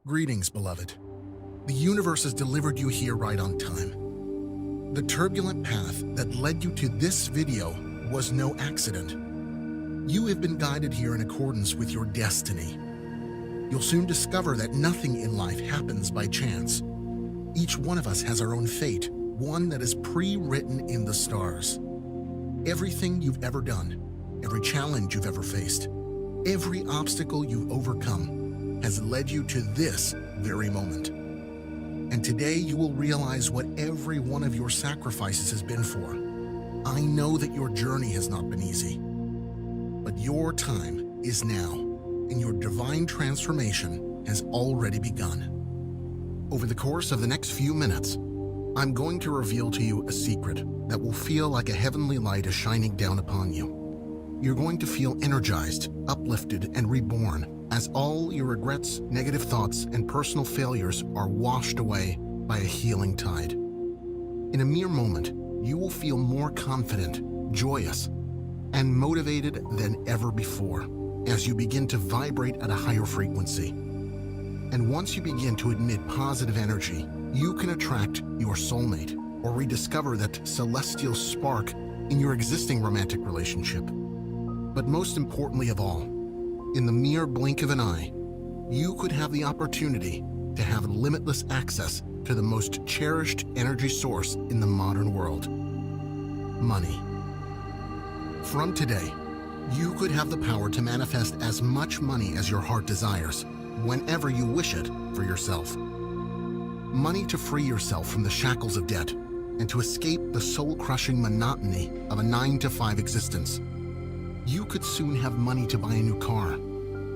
Greetings, beloved. The universe has delivered you here right on time. The turbulent path that led you to this video was no accident. You have been guided here in accordance with your destiny. You'll soon discover that nothing in life happens by chance. Each one of us has our own fate, one that is pre-written in the stars. Everything you've ever done, every challenge you've ever faced, every obstacle you've overcome has led you to this very moment. And today you will realize what every one of your sacrifices has been for. I know that your journey has not been easy, but your time is now, and your divine transformation has already begun. Over the course of the next few minutes, I'm going to reveal to you a secret that will feel like a heavenly light is shining down upon you. You're going to feel energized, uplifted, and reborn as all your regrets, negative thoughts, and personal failures are washed away by a healing tide. In a mere moment, you will feel more confident, joyous, and motivated than ever before as you begin to vibrate at a higher frequency. And once you begin to emit positive energy, you can attract your soulmate or rediscover that celestial spark in your existing romantic relationship. But most importantly of all, in the mere blink of an eye, you could have the opportunity to have limitless access to the most cherished energy source in the modern world: money. From today, you could have the power to manifest as much money as your heart desires, whenever you wish it for yourself. Money to free yourself from the shackles of debt and to escape the soul-crushing monotony of a 9-to-5 existence. You could soon have money to buy a new car,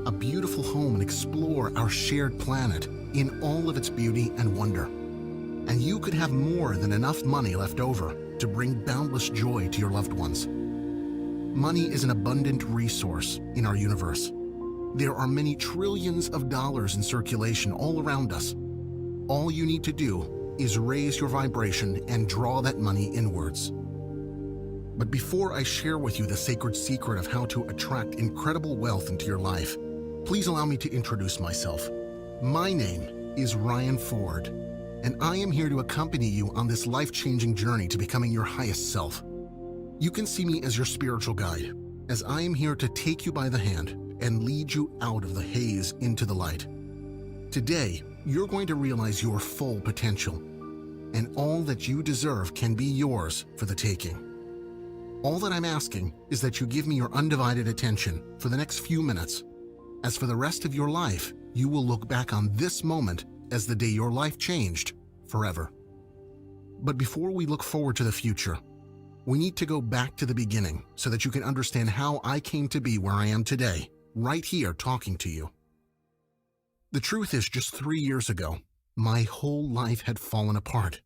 a beautiful home, and explore our shared planet in all of its beauty and wonder. And you could have more than enough money left over to bring boundless joy to your loved ones. Money is an abundant resource in our universe. There are many trillions of dollars in circulation all around us. All you need to do is raise your vibration and draw that money inwards. But before I share with you the sacred secret of how to attract incredible wealth into your life, please allow me to introduce myself. My name is Ryan Ford, and I am here to accompany you on this life-changing journey to becoming your highest self. You can see me as your spiritual guide, as I am here to take you by the hand and lead you out of the haze into the light. Today, you're going to realize your full potential, and all that you deserve can be yours for the taking. All that I'm asking is that you give me your undivided attention for the next few minutes, as for the rest of your life, you will look back on this moment as the day your life changed forever. But before we look forward to the future, we need to go back to the beginning so that you can understand how I came to be where I am today, right here talking to you. The truth is, just 3 years ago, my whole life had fallen apart.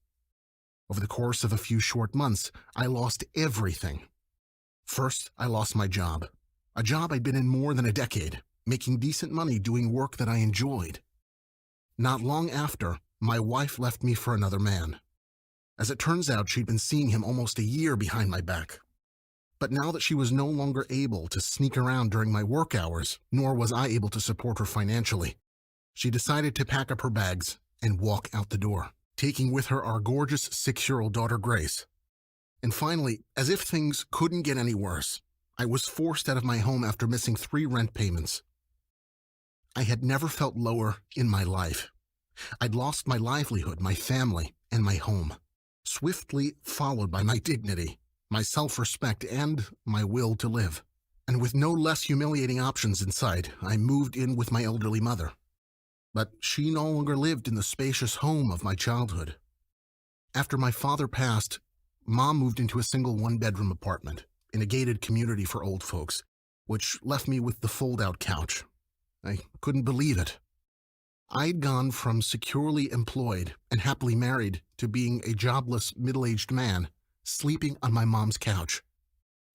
Over the course of a few short months, I lost everything. First, I lost my job, a job I'd been in more than a decade, making decent money doing work that I enjoyed. Not long after, my wife left me for another man. As it turns out, she'd been seeing him almost a year behind my back. But now that she was no longer able to sneak around during my work hours, nor was I able to support her financially, she decided to pack up her bags and walk out the door, taking with her our gorgeous 6-year-old daughter, Grace. And finally, as if things couldn't get any worse, I was forced out of my home after missing 3 rent payments. I had never felt lower in my life. I'd lost my livelihood, my family, and my home, swiftly followed by my dignity, my self-respect, and my will to live. And with no less humiliating options in sight, I moved in with my elderly mother. But she no longer lived in the spacious home of my childhood. After my father passed, Mom moved into a single 1-bedroom apartment in a gated community for old folks, which left me with the fold-out couch. I couldn't believe it. I'd gone from securely employed and happily married to being a jobless, middle-aged man, sleeping on my mom's couch.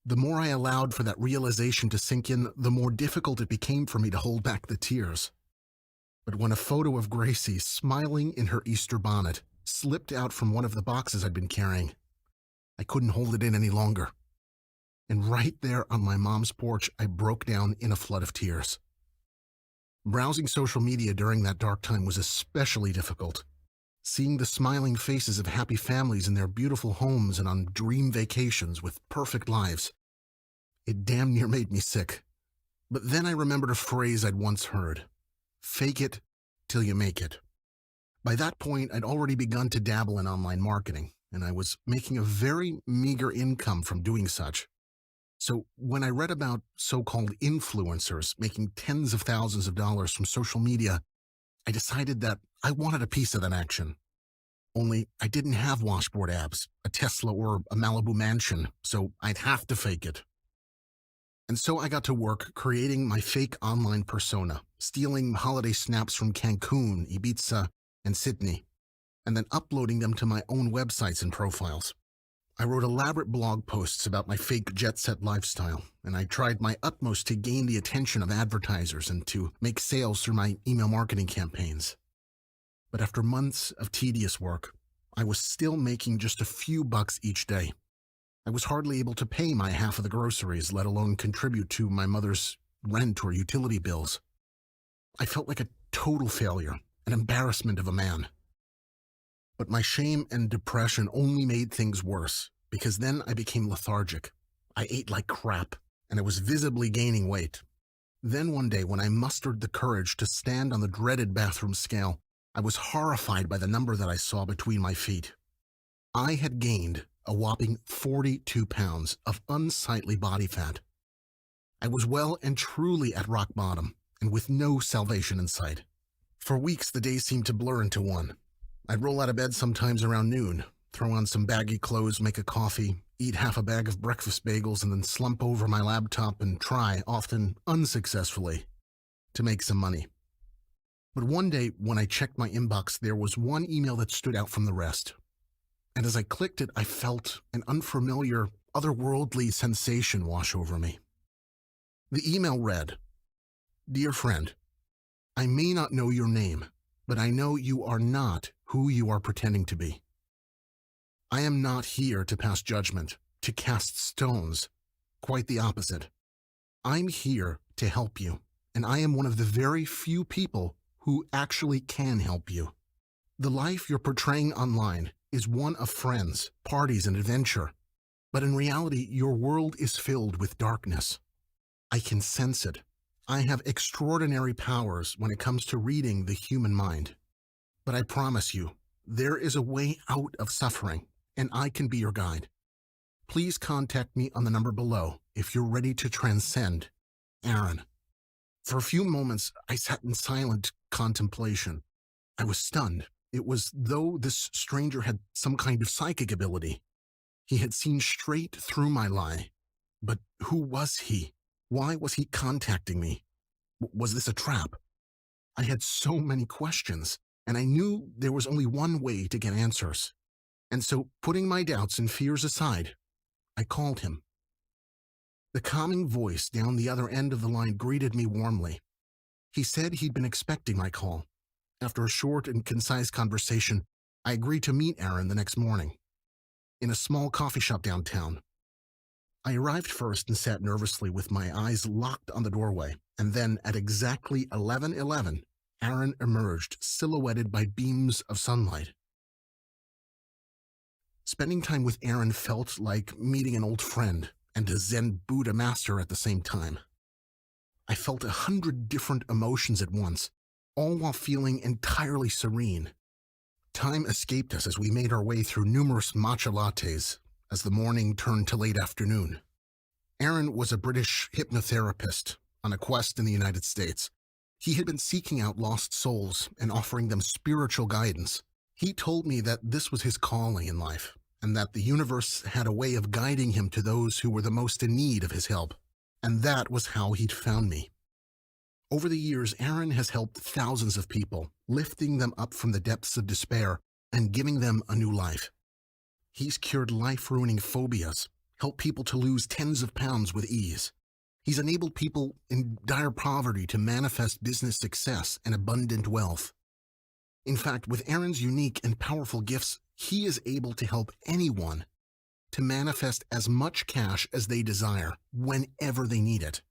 The more I allowed for that realization to sink in, the more difficult it became for me to hold back the tears. But when a photo of Gracie smiling in her Easter bonnet slipped out from one of the boxes I'd been carrying, I couldn't hold it in any longer. And right there on my mom's porch, I broke down in a flood of tears. Browsing social media during that dark time was especially difficult. Seeing the smiling faces of happy families in their beautiful homes and on dream vacations with perfect lives, it damn near made me sick. But then I remembered a phrase I'd once heard: fake it till you make it. By that point, I'd already begun to dabble in online marketing, and I was making a very meager income from doing such. So when I read about so-called influencers making tens of thousands of dollars from social media, I decided that I wanted a piece of that action. Only I didn't have washboard abs, a Tesla, or a Malibu mansion, so I'd have to fake it. And so I got to work creating my fake online persona, stealing holiday snaps from Cancun, Ibiza, and Sydney, and then uploading them to my own websites and profiles. I wrote elaborate blog posts about my fake jet-set lifestyle, and I tried my utmost to gain the attention of advertisers and to make sales through my email marketing campaigns. But after months of tedious work, I was still making just a few bucks each day. I was hardly able to pay my half of the groceries, let alone contribute to my mother's rent or utility bills. I felt like a total failure, an embarrassment of a man. But my shame and depression only made things worse, because then I became lethargic. I ate like crap, and I was visibly gaining weight. Then one day, when I mustered the courage to stand on the dreaded bathroom scale, I was horrified by the number that I saw between my feet. I had gained a whopping 42 pounds of unsightly body fat. I was well and truly at rock bottom, and with no salvation in sight. For weeks, the days seemed to blur into one. I'd roll out of bed sometimes around noon, throw on some baggy clothes, make a coffee, eat half a bag of breakfast bagels, and then slump over my laptop and try, often unsuccessfully, to make some money. But one day, when I checked my inbox, there was one email that stood out from the rest. And as I clicked it, I felt an unfamiliar, otherworldly sensation wash over me. The email read, "Dear friend, I may not know your name, but I know you are not who you are pretending to be. I am not here to pass judgment, to cast stones. Quite the opposite. I'm here to help you, and I am one of the very few people who actually can help you. The life you're portraying online is one of friends, parties, and adventure, but in reality, your world is filled with darkness. I can sense it. I have extraordinary powers when it comes to reading the human mind. But I promise you, there is a way out of suffering, and I can be your guide. Please contact me on the number below if you're ready to transcend. Aaron." For a few moments, I sat in silent contemplation. I was stunned. It was though this stranger had some kind of psychic ability. He had seen straight through my lie. But who was he? Why was he contacting me? Was this a trap? I had so many questions, and I knew there was only one way to get answers. And so, putting my doubts and fears aside, I called him. The calming voice down the other end of the line greeted me warmly. He said he'd been expecting my call. After a short and concise conversation, I agreed to meet Aaron the next morning, in a small coffee shop downtown. I arrived first and sat nervously with my eyes locked on the doorway, and then at exactly 11:11, Aaron emerged, silhouetted by beams of sunlight. Spending time with Aaron felt like meeting an old friend and a Zen Buddha master at the same time. I felt 100 different emotions at once, all while feeling entirely serene. Time escaped us as we made our way through numerous matcha lattes as the morning turned to late afternoon. Aaron was a British hypnotherapist on a quest in the United States. He had been seeking out lost souls and offering them spiritual guidance. He told me that this was his calling in life, and that the universe had a way of guiding him to those who were the most in need of his help. And that was how he'd found me. Over the years, Aaron has helped thousands of people, lifting them up from the depths of despair and giving them a new life. He's cured life-ruining phobias, helped people to lose tens of pounds with ease. He's enabled people in dire poverty to manifest business success and abundant wealth. In fact, with Aaron's unique and powerful gifts, he is able to help anyone to manifest as much cash as they desire, whenever they need it.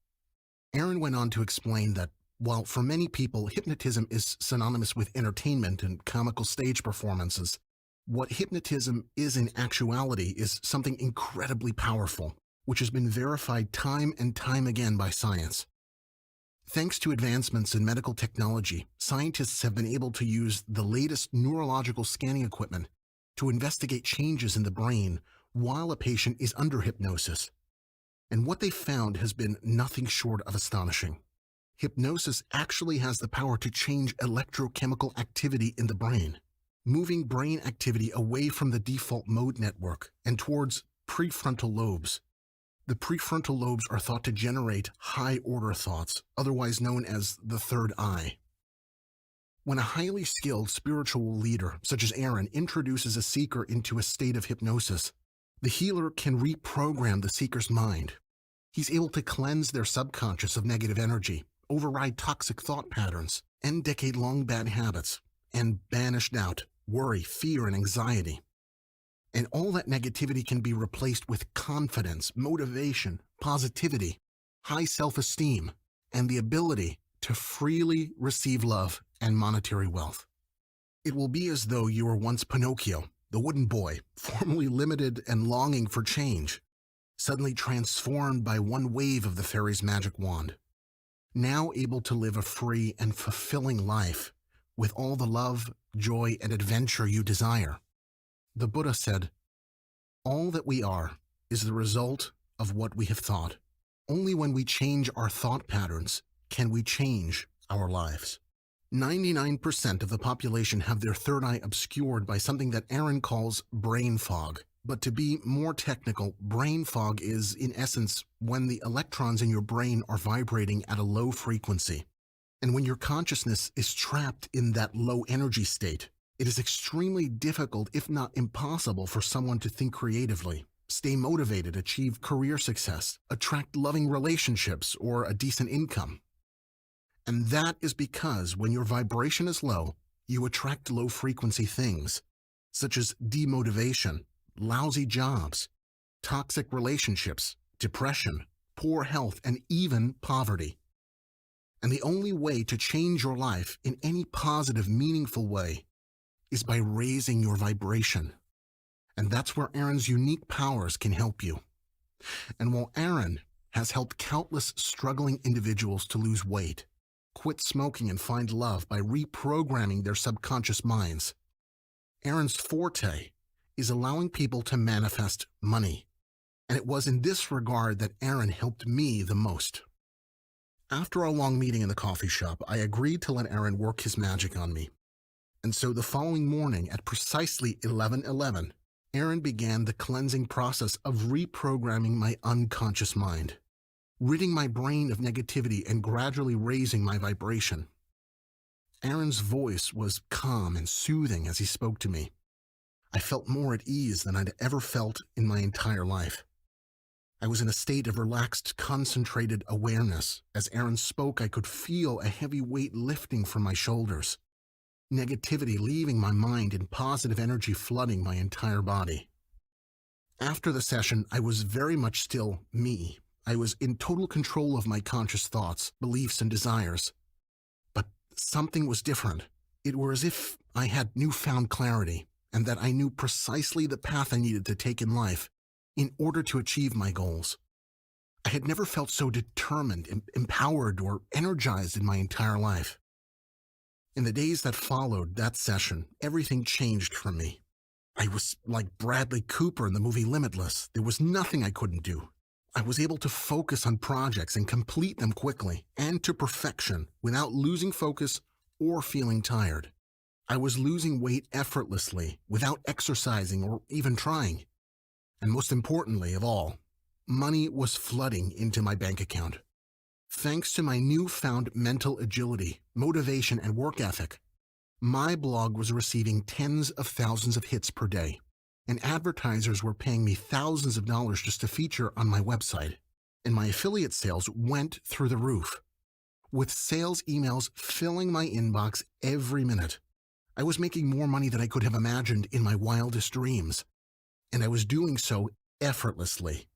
Aaron went on to explain that While for many people, hypnotism is synonymous with entertainment and comical stage performances, what hypnotism is in actuality is something incredibly powerful, which has been verified time and time again by science. Thanks to advancements in medical technology, scientists have been able to use the latest neurological scanning equipment to investigate changes in the brain while a patient is under hypnosis. And what they found has been nothing short of astonishing. Hypnosis actually has the power to change electrochemical activity in the brain, moving brain activity away from the default mode network and towards prefrontal lobes. The prefrontal lobes are thought to generate high-order thoughts, otherwise known as the third eye. When a highly skilled spiritual leader, such as Aaron, introduces a seeker into a state of hypnosis, the healer can reprogram the seeker's mind. He's able to cleanse their subconscious of negative energy, override toxic thought patterns, end decade-long bad habits, and banish doubt, worry, fear, and anxiety. And all that negativity can be replaced with confidence, motivation, positivity, high self-esteem, and the ability to freely receive love and monetary wealth. It will be as though you were once Pinocchio, the wooden boy, formerly limited and longing for change, suddenly transformed by one wave of the fairy's magic wand. Now able to live a free and fulfilling life with all the love, joy, and adventure you desire. The Buddha said, "All that we are is the result of what we have thought. Only when we change our thought patterns can we change our lives." 99% of the population have their third eye obscured by something that Aaron calls brain fog. But to be more technical, brain fog is, in essence, when the electrons in your brain are vibrating at a low frequency. And when your consciousness is trapped in that low energy state, it is extremely difficult, if not impossible, for someone to think creatively, stay motivated, achieve career success, attract loving relationships, or a decent income. And that is because when your vibration is low, you attract low-frequency things, such as demotivation, lousy jobs, toxic relationships, depression, poor health, and even poverty. And the only way to change your life in any positive, meaningful way is by raising your vibration. And that's where Aaron's unique powers can help you. And while Aaron has helped countless struggling individuals to lose weight, quit smoking, and find love by reprogramming their subconscious minds, Aaron's forte is allowing people to manifest money. And it was in this regard that Aaron helped me the most. After a long meeting in the coffee shop, I agreed to let Aaron work his magic on me. And so the following morning at precisely 11:11, Aaron began the cleansing process of reprogramming my unconscious mind, ridding my brain of negativity and gradually raising my vibration. Aaron's voice was calm and soothing as he spoke to me. I felt more at ease than I'd ever felt in my entire life. I was in a state of relaxed, concentrated awareness. As Aaron spoke, I could feel a heavy weight lifting from my shoulders, negativity leaving my mind and positive energy flooding my entire body. After the session, I was very much still me. I was in total control of my conscious thoughts, beliefs, and desires. But something was different. It was as if I had newfound clarity, and that I knew precisely the path I needed to take in life in order to achieve my goals. I had never felt so determined, empowered, or energized in my entire life. In the days that followed that session, everything changed for me. I was like Bradley Cooper in the movie Limitless. There was nothing I couldn't do. I was able to focus on projects and complete them quickly and to perfection without losing focus or feeling tired. I was losing weight effortlessly without exercising or even trying. And most importantly of all, money was flooding into my bank account. Thanks to my newfound mental agility, motivation, and work ethic, my blog was receiving tens of thousands of hits per day, and advertisers were paying me thousands of dollars just to feature on my website, and my affiliate sales went through the roof, with sales emails filling my inbox every minute. I was making more money than I could have imagined in my wildest dreams, and I was doing so effortlessly.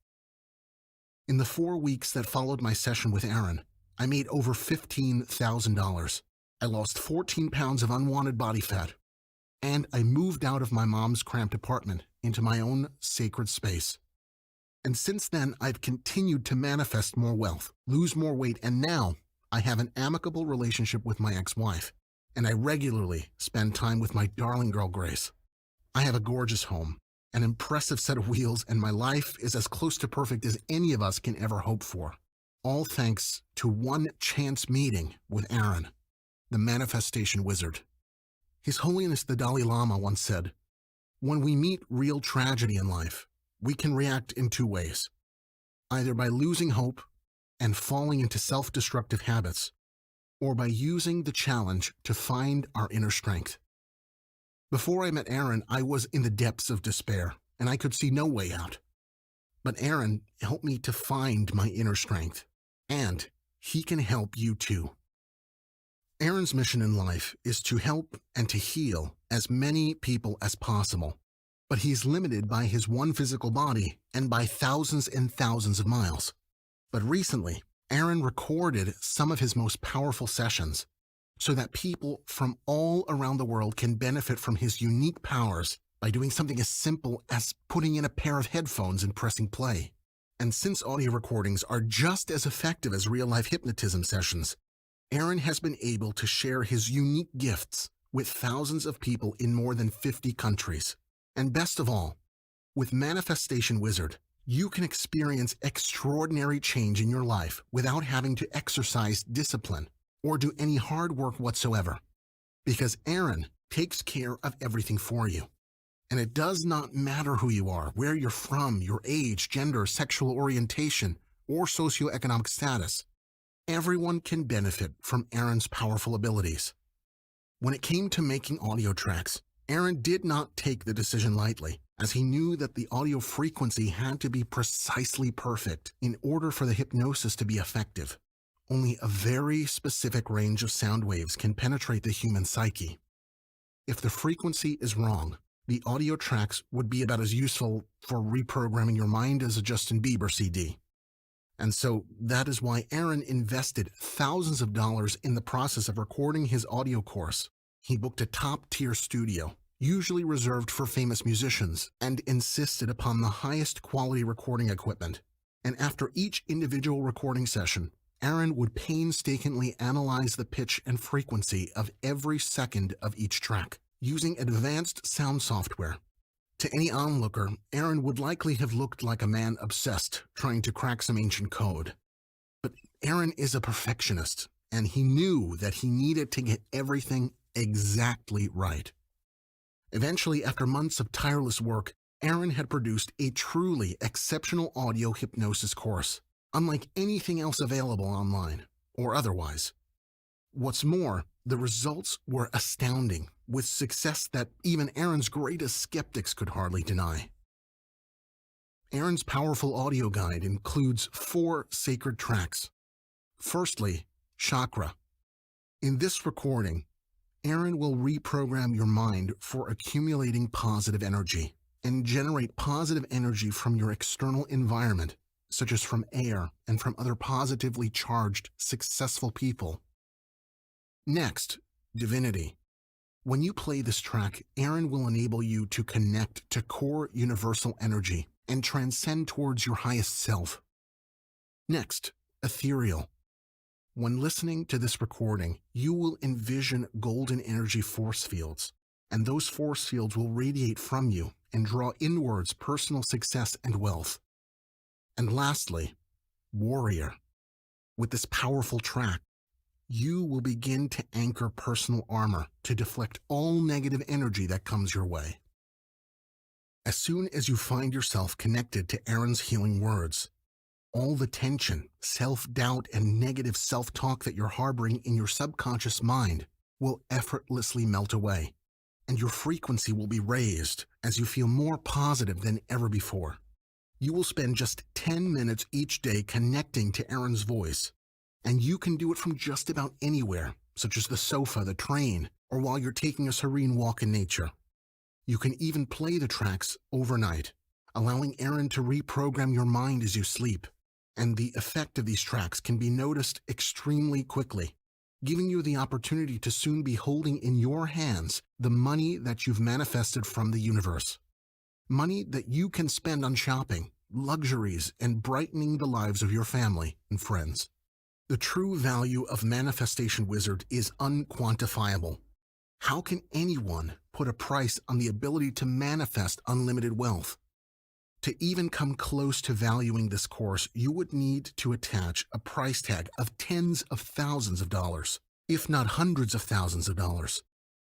In the 4 weeks that followed my session with Aaron, I made over $15,000. I lost 14 pounds of unwanted body fat. And I moved out of my mom's cramped apartment into my own sacred space. And since then, I've continued to manifest more wealth, lose more weight, and now I have an amicable relationship with my ex-wife. And I regularly spend time with my darling girl, Grace. I have a gorgeous home, an impressive set of wheels, and my life is as close to perfect as any of us can ever hope for. All thanks to one chance meeting with Aaron, the manifestation wizard. His Holiness the Dalai Lama once said, "When we meet real tragedy in life, we can react in two ways, either by losing hope and falling into self-destructive habits, or by using the challenge to find our inner strength." Before I met Aaron, I was in the depths of despair, and I could see no way out. But Aaron helped me to find my inner strength, and he can help you too. Aaron's mission in life is to help and to heal as many people as possible, but he's limited by his one physical body and by thousands and thousands of miles. But recently, Aaron recorded some of his most powerful sessions so that people from all around the world can benefit from his unique powers by doing something as simple as putting in a pair of headphones and pressing play. And since audio recordings are just as effective as real-life hypnotism sessions, Aaron has been able to share his unique gifts with thousands of people in more than 50 countries. And best of all, with Manifestation Wizard, you can experience extraordinary change in your life without having to exercise discipline or do any hard work whatsoever, because Aaron takes care of everything for you. And it does not matter who you are, where you're from, your age, gender, sexual orientation, or socioeconomic status. Everyone can benefit from Aaron's powerful abilities. When it came to making audio tracks, Aaron did not take the decision lightly, as he knew that the audio frequency had to be precisely perfect in order for the hypnosis to be effective. Only a very specific range of sound waves can penetrate the human psyche. If the frequency is wrong, the audio tracks would be about as useful for reprogramming your mind as a Justin Bieber CD. And so that is why Aaron invested thousands of dollars in the process of recording his audio course. He booked a top-tier studio, usually reserved for famous musicians, and insisted upon the highest quality recording equipment. And after each individual recording session, Aaron would painstakingly analyze the pitch and frequency of every second of each track, using advanced sound software. To any onlooker, Aaron would likely have looked like a man obsessed, trying to crack some ancient code. But Aaron is a perfectionist, and he knew that he needed to get everything exactly right. Eventually, after months of tireless work, Aaron had produced a truly exceptional audio hypnosis course, unlike anything else available online, or otherwise. What's more, the results were astounding, with success that even Aaron's greatest skeptics could hardly deny. Aaron's powerful audio guide includes 4 sacred tracks. Firstly, Chakra. In this recording, Aaron will reprogram your mind for accumulating positive energy and generate positive energy from your external environment, such as from air and from other positively charged, successful people. Next, Divinity. When you play this track, Aaron will enable you to connect to core universal energy and transcend towards your highest self. Next, Ethereal. When listening to this recording, you will envision golden energy force fields, and those force fields will radiate from you and draw inwards personal success and wealth. And lastly, Warrior. With this powerful track, you will begin to anchor personal armor to deflect all negative energy that comes your way. As soon as you find yourself connected to Aaron's healing words, all the tension, self-doubt, and negative self-talk that you're harboring in your subconscious mind will effortlessly melt away, and your frequency will be raised as you feel more positive than ever before. You will spend just 10 minutes each day connecting to Aaron's voice, and you can do it from just about anywhere, such as the sofa, the train, or while you're taking a serene walk in nature. You can even play the tracks overnight, allowing Aaron to reprogram your mind as you sleep. and the effect of these tracks can be noticed extremely quickly, giving you the opportunity to soon be holding in your hands the money that you've manifested from the universe. Money that you can spend on shopping, luxuries, and brightening the lives of your family and friends. The true value of Manifestation Wizard is unquantifiable. How can anyone put a price on the ability to manifest unlimited wealth? To even come close to valuing this course, you would need to attach a price tag of tens of thousands of dollars, if not hundreds of thousands of dollars.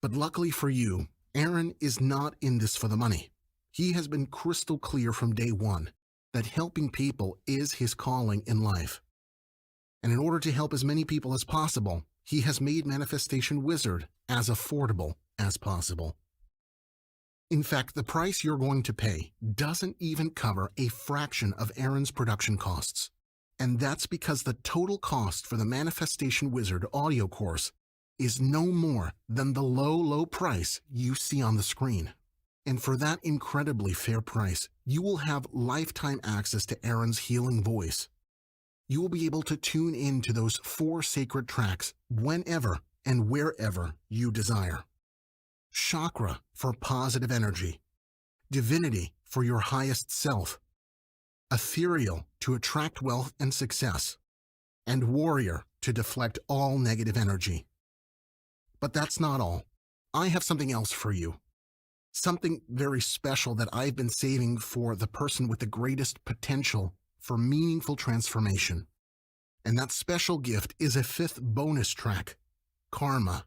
But luckily for you, Aaron is not in this for the money. He has been crystal clear from day one that helping people is his calling in life. And in order to help as many people as possible, he has made Manifestation Wizard as affordable as possible. In fact, the price you're going to pay doesn't even cover a fraction of Aaron's production costs. And that's because the total cost for the Manifestation Wizard audio course is no more than the low price you see on the screen. And for that incredibly fair price, you will have lifetime access to Aaron's healing voice. You will be able to tune in to those 4 sacred tracks whenever and wherever you desire. Chakra for positive energy, divinity for your highest self, ethereal to attract wealth and success, and warrior to deflect all negative energy. But that's not all. I have something else for you. Something very special that I've been saving for the person with the greatest potential for meaningful transformation. And that special gift is a 5th bonus track, Karma.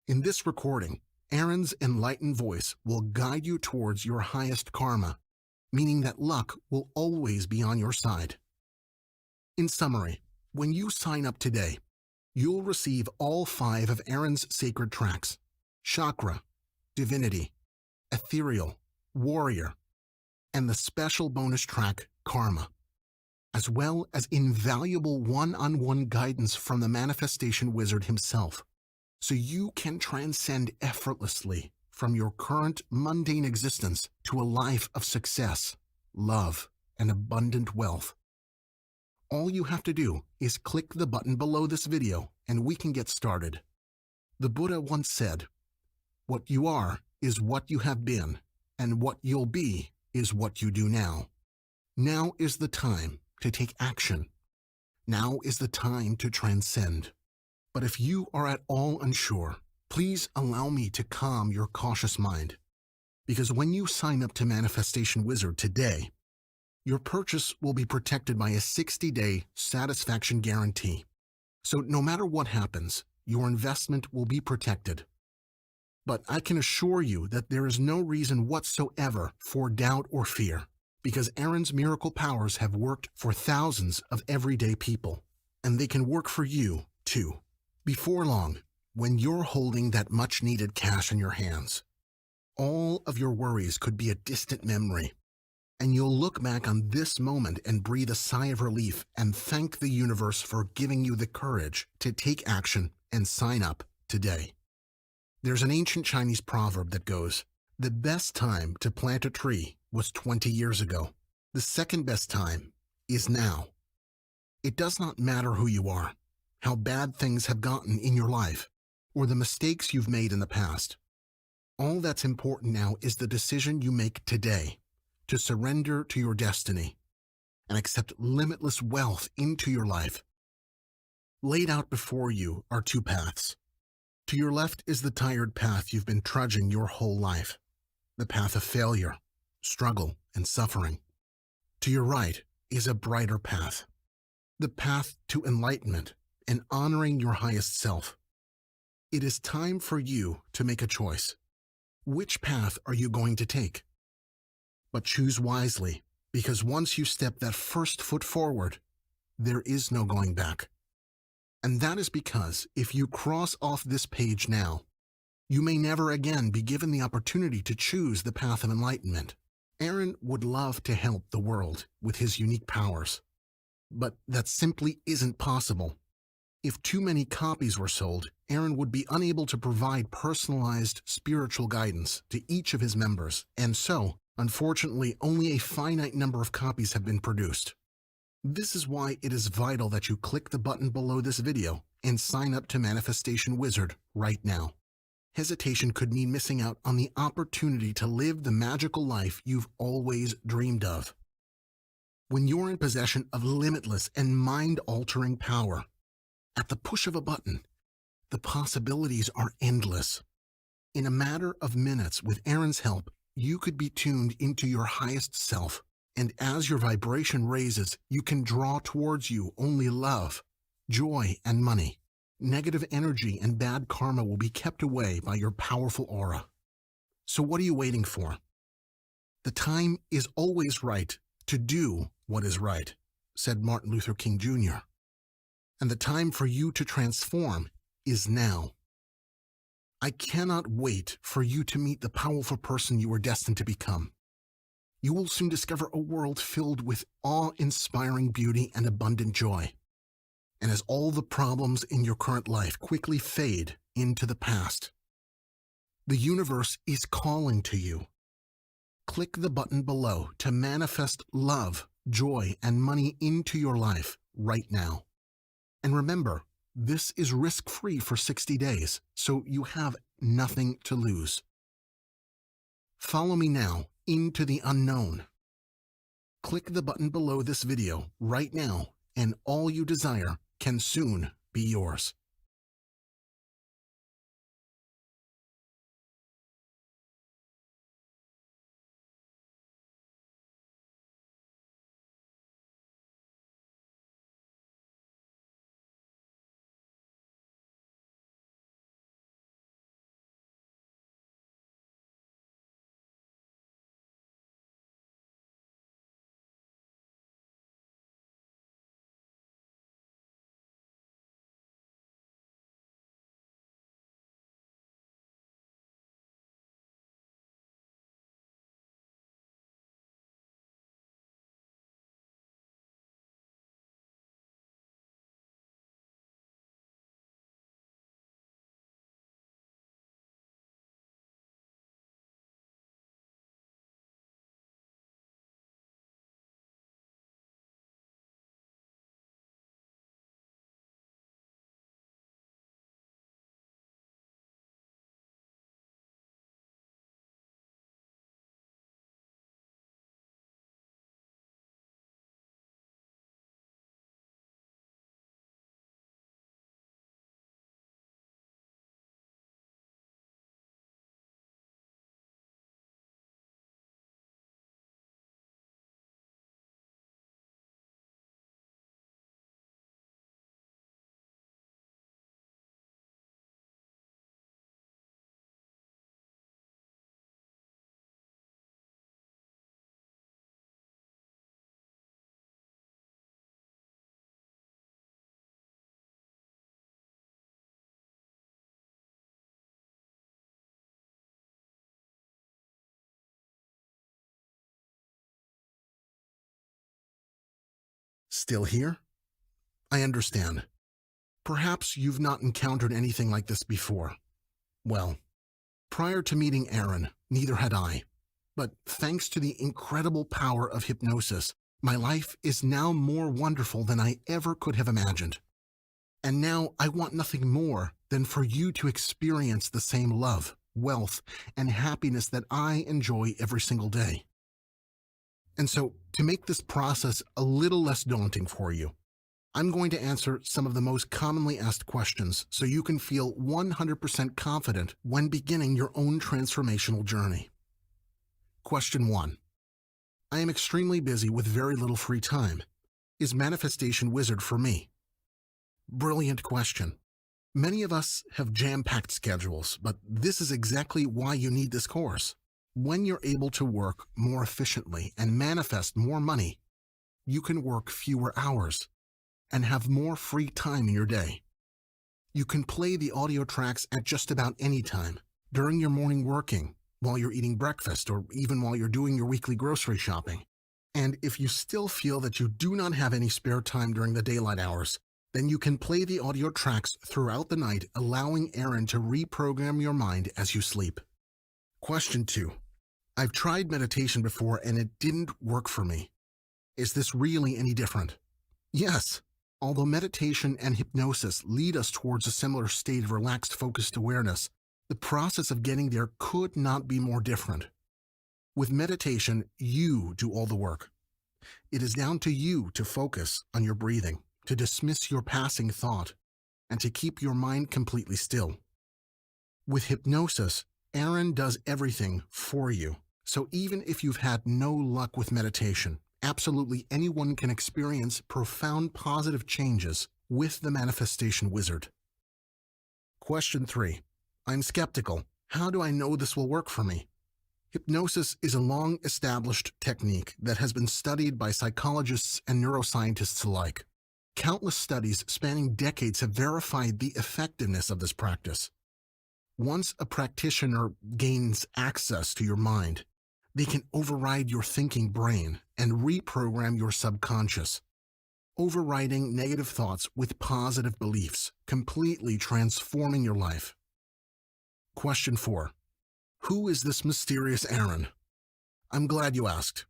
In this recording, Aaron's enlightened voice will guide you towards your highest karma, meaning that luck will always be on your side. In summary, when you sign up today, you'll receive all 5 of Aaron's sacred tracks, Chakra, Divinity, Ethereal, Warrior, and the special bonus track, Karma, as well as invaluable one-on-one guidance from the Manifestation Wizard himself, so you can transcend effortlessly from your current mundane existence to a life of success, love, and abundant wealth. All you have to do is click the button below this video and we can get started. The Buddha once said, "What you are is what you have been, and what you'll be is what you do now." Now is the time to take action. Now is the time to transcend. But if you are at all unsure, please allow me to calm your cautious mind. Because when you sign up to Manifestation Wizard today, your purchase will be protected by a 60-day satisfaction guarantee. So no matter what happens, your investment will be protected. But I can assure you that there is no reason whatsoever for doubt or fear, because Aaron's miracle powers have worked for thousands of everyday people, and they can work for you too. Before long, when you're holding that much-needed cash in your hands, all of your worries could be a distant memory, and you'll look back on this moment and breathe a sigh of relief and thank the universe for giving you the courage to take action and sign up today. There's an ancient Chinese proverb that goes, "The best time to plant a tree was 20 years ago. The second best time is now." It does not matter who you are, how bad things have gotten in your life, or the mistakes you've made in the past. All that's important now is the decision you make today to surrender to your destiny and accept limitless wealth into your life. Laid out before you are 2 paths. To your left is the tired path you've been trudging your whole life, the path of failure, struggle, and suffering. To your right is a brighter path, the path to enlightenment and honoring your highest self. It is time for you to make a choice. Which path are you going to take? But choose wisely, because once you step that first foot forward, there is no going back. And that is because if you cross off this page now, you may never again be given the opportunity to choose the path of enlightenment. Aaron would love to help the world with his unique powers, but that simply isn't possible. If too many copies were sold, Aaron would be unable to provide personalized spiritual guidance to each of his members, and so, unfortunately, only a finite number of copies have been produced. This is why it is vital that you click the button below this video and sign up to Manifestation Wizard right now. Hesitation could mean missing out on the opportunity to live the magical life you've always dreamed of. When you're in possession of limitless and mind-altering power, at the push of a button, the possibilities are endless. In a matter of minutes, with Aaron's help, you could be tuned into your highest self, and as your vibration raises, you can draw towards you only love, joy, and money. Negative energy and bad karma will be kept away by your powerful aura. So what are you waiting for? The time is always right to do what is right, said Martin Luther King Jr. And the time for you to transform is now. I cannot wait for you to meet the powerful person you are destined to become. You will soon discover a world filled with awe-inspiring beauty and abundant joy. And as all the problems in your current life quickly fade into the past, the universe is calling to you. Click the button below to manifest love, joy, and money into your life right now. And remember, this is risk-free for 60 days, so you have nothing to lose. Follow me now into the unknown. Click the button below this video right now, and all you desire can soon be yours. Still here? I understand. Perhaps you've not encountered anything like this before. Well, prior to meeting Aaron, neither had I. But thanks to the incredible power of hypnosis, my life is now more wonderful than I ever could have imagined. And now I want nothing more than for you to experience the same love, wealth, and happiness that I enjoy every single day. And so, to make this process a little less daunting for you, I'm going to answer some of the most commonly asked questions so you can feel 100% confident when beginning your own transformational journey. Question 1. I am extremely busy with very little free time. Is Manifestation Wizard for me? Brilliant question. Many of us have jam-packed schedules, but this is exactly why you need this course. When you're able to work more efficiently and manifest more money, you can work fewer hours and have more free time in your day. You can play the audio tracks at just about any time, during your morning working, while you're eating breakfast, or even while you're doing your weekly grocery shopping. And if you still feel that you do not have any spare time during the daylight hours, then you can play the audio tracks throughout the night, allowing Aaron to reprogram your mind as you sleep. Question 2. I've tried meditation before and it didn't work for me. Is this really any different? Yes, although meditation and hypnosis lead us towards a similar state of relaxed, focused awareness, the process of getting there could not be more different. With meditation, you do all the work. It is down to you to focus on your breathing, to dismiss your passing thought, and to keep your mind completely still. With hypnosis, Aaron does everything for you. So even if you've had no luck with meditation, absolutely anyone can experience profound positive changes with the manifestation wizard. Question 3. I'm skeptical. How do I know this will work for me? Hypnosis is a long-established technique that has been studied by psychologists and neuroscientists alike. Countless studies spanning decades have verified the effectiveness of this practice. Once a practitioner gains access to your mind, they can override your thinking brain and reprogram your subconscious, overriding negative thoughts with positive beliefs, completely transforming your life. Question 4. Who is this mysterious Aaron? I'm glad you asked.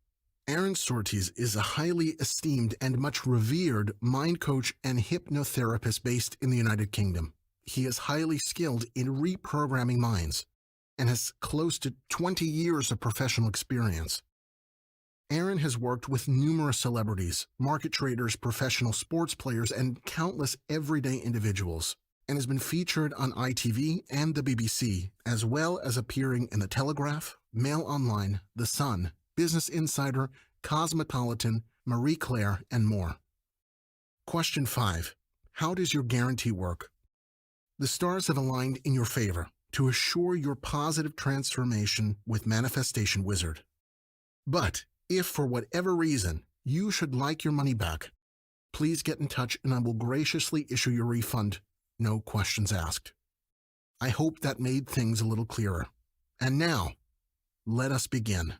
Aaron Surtees is a highly esteemed and much revered mind coach and hypnotherapist based in the United Kingdom. He is highly skilled in reprogramming minds and has close to 20 years of professional experience. Aaron has worked with numerous celebrities, market traders, professional sports players, and countless everyday individuals, and has been featured on ITV and the BBC, as well as appearing in The Telegraph, Mail Online, The Sun, Business Insider, Cosmopolitan, Marie Claire, and more. Question 5. How does your guarantee work? The stars have aligned in your favor to assure your positive transformation with Manifestation Wizard. But if for whatever reason you should like your money back, please get in touch and I will graciously issue your refund, no questions asked. I hope that made things a little clearer. And now, let us begin.